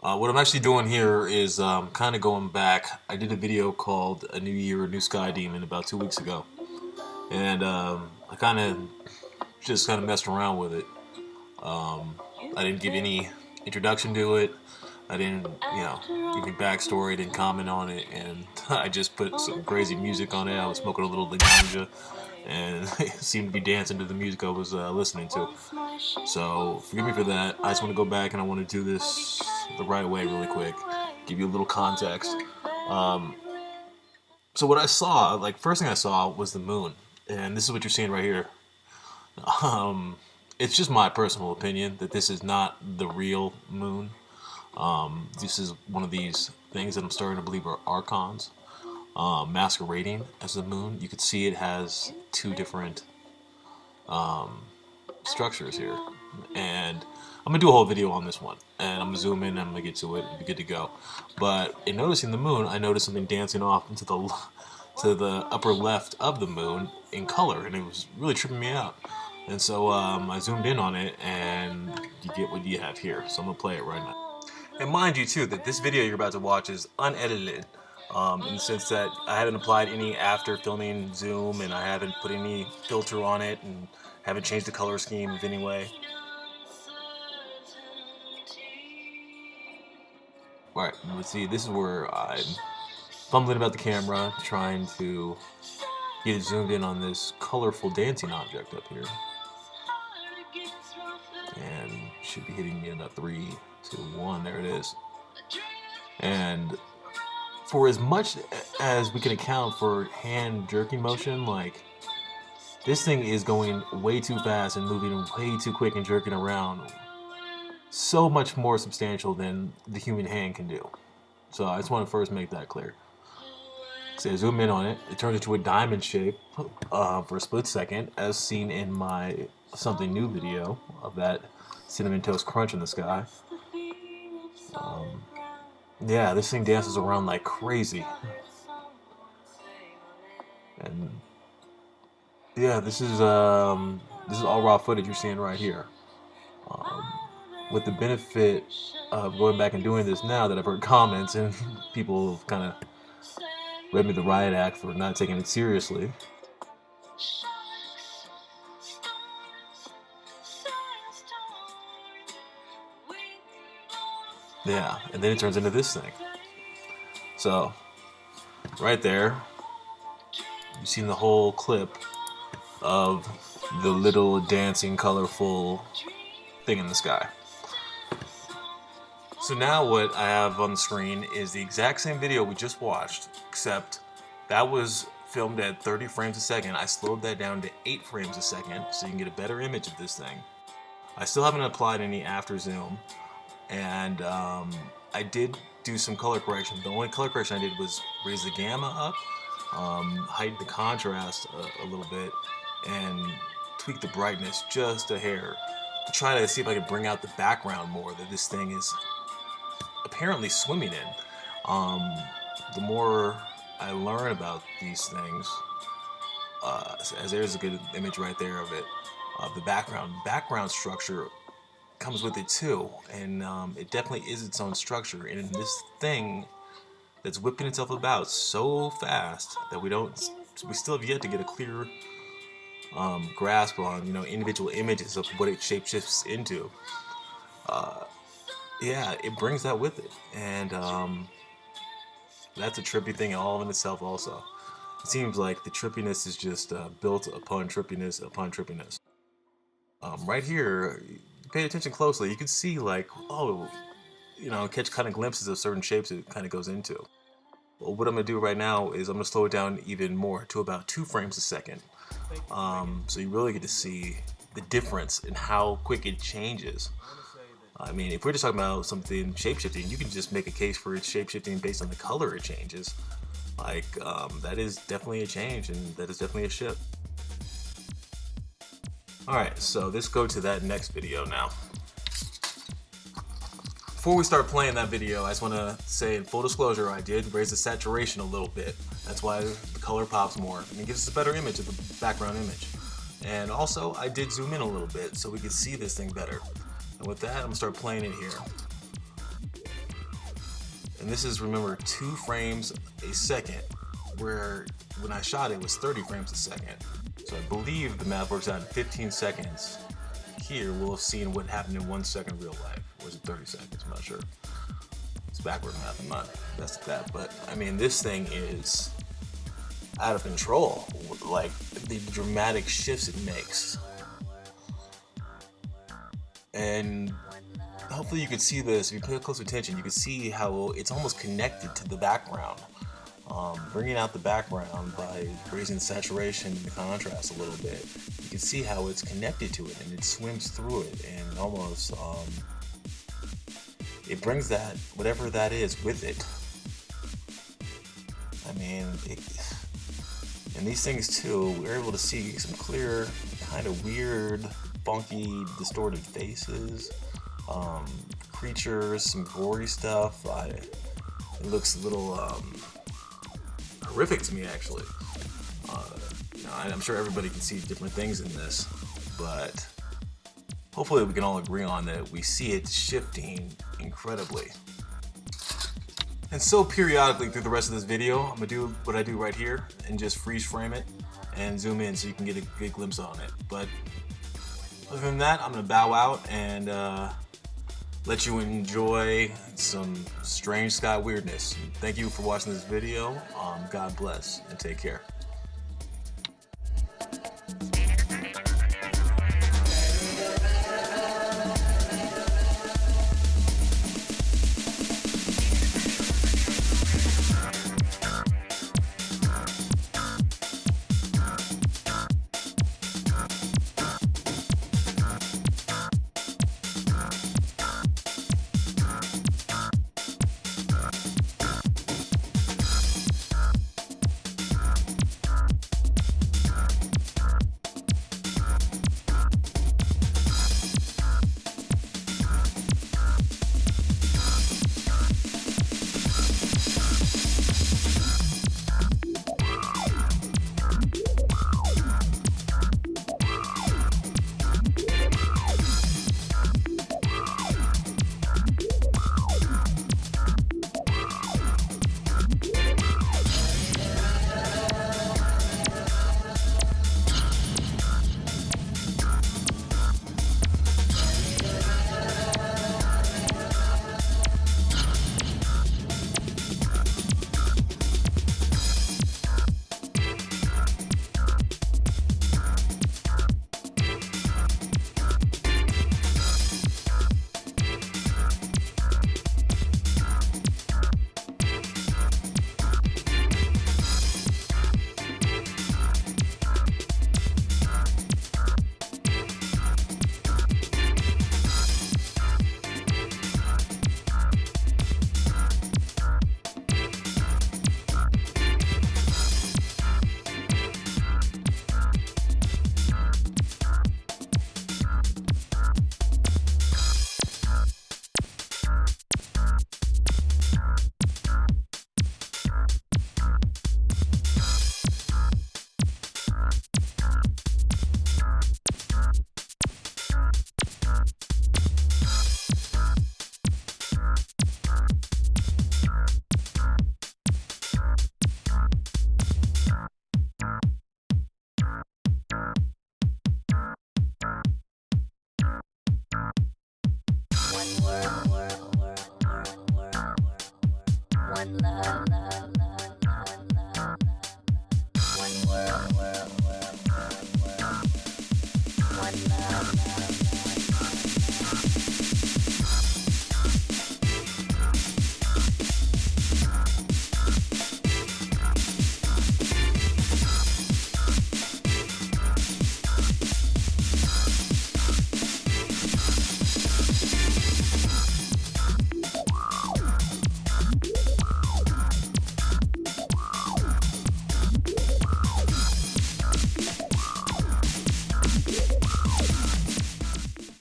What I'm actually doing here is kind of going back. I did a video called "A New Year, a New Sky Demon" about 2 weeks ago, and I kind of messed around with it. I didn't give any introduction to it. I didn't, give any backstory. Didn't comment on it, and I just put some crazy music on it. I was smoking a little ganja, and it seemed to be dancing to the music I was listening to. So forgive me for that. I just want to go back and I want to do this the right way, really quick. Give you a little context. Um, so what I saw, like first thing I saw was the moon, and this is what you're seeing right here. Um, it's just my personal opinion that this is not the real moon. This is one of these things that I'm starting to believe are archons masquerading as the moon. You can see it has two different structures here, and I'm gonna do a whole video on this one, and I'm gonna zoom in and I'm gonna get to it and be good to go. But in noticing the moon, I noticed something dancing off into the upper left of the moon in color, and it was really tripping me out. And so I zoomed in on it, and you get what you have here. So I'm gonna play it right now. And mind you too that this video you're about to watch is unedited, in the sense that I haven't applied any after filming zoom, and I haven't put any filter on it, and haven't changed the color scheme of any way. Alright, let's see, this is where I'm fumbling about the camera, trying to get it zoomed in on this colorful dancing object up here. And should be hitting me in about 3, 2, 1, there it is. And for as much as we can account for hand jerking motion, like, this thing is going way too fast and moving way too quick and jerking around so much more substantial than the human hand can do. So I just want to first make that clear. So I zoom in on it, it turns into a diamond shape for a split second, as seen in my something new video of that cinnamon toast crunch in the sky. Yeah, this thing dances around like crazy. And yeah, this is all raw footage you're seeing right here. With the benefit of going back and doing this now that I've heard comments and people have kind of read me the riot act for not taking it seriously. Yeah, and then it turns into this thing. So, right there, you've seen the whole clip of the little dancing, colorful thing in the sky. So now what I have on the screen is the exact same video we just watched, except that was filmed at 30 frames a second. I slowed that down to 8 frames a second so you can get a better image of this thing. I still haven't applied any after zoom, and I did do some color correction. The only color correction I did was raise the gamma up, heighten the contrast a little bit, and tweak the brightness just a hair to try to see if I could bring out the background more that this thing is apparently swimming in. The more I learn about these things, as there's a good image right there of it, the background structure comes with it too, and it definitely is its own structure. And this thing that's whipping itself about so fast that we still have yet to get a clear grasp on individual images of what it shapeshifts into. Yeah, it brings that with it, and that's a trippy thing all in itself also. It seems like the trippiness is just built upon trippiness upon trippiness. Right here, pay attention closely, you can see like, catch kind of glimpses of certain shapes it kind of goes into. Well, what I'm going to do right now is I'm going to slow it down even more to about 2 frames a second. So you really get to see the difference in how quick it changes. I mean, if we're just talking about something shapeshifting, you can just make a case for its shapeshifting based on the color it changes. Like, that is definitely a change, and that is definitely a shift. Alright, so let's go to that next video now. Before we start playing that video, I just want to say, in full disclosure, I did raise the saturation a little bit. That's why the color pops more, and it gives us a better image of the background image. And also, I did zoom in a little bit so we could see this thing better. And with that, I'm going to start playing it here. And this is, remember, 2 frames a second, where when I shot it was 30 frames a second. So I believe the math works out in 15 seconds. Here we'll have seen what happened in 1 second real life. Or was it 30 seconds? I'm not sure. It's backward math, I'm not best at that. But I mean, this thing is out of control. Like the dramatic shifts it makes. And hopefully you can see this. If you pay close attention, you can see how it's almost connected to the background. Bringing out the background by raising the saturation and the contrast a little bit, you can see how it's connected to it and it swims through it, and almost it brings that, whatever that is, with it. I mean, and these things too, we're able to see some clear, kind of weird, funky, distorted faces, creatures, some gory stuff. It looks a little horrific to me, actually. You know, I'm sure everybody can see different things in this, but hopefully we can all agree on that we see it shifting incredibly. And so periodically through the rest of this video, I'm gonna do what I do right here and just freeze frame it and zoom in so you can get a good glimpse on it. But other than that, I'm gonna bow out and let you enjoy some strange sky weirdness. Thank you for watching this video. God bless and take care. One love.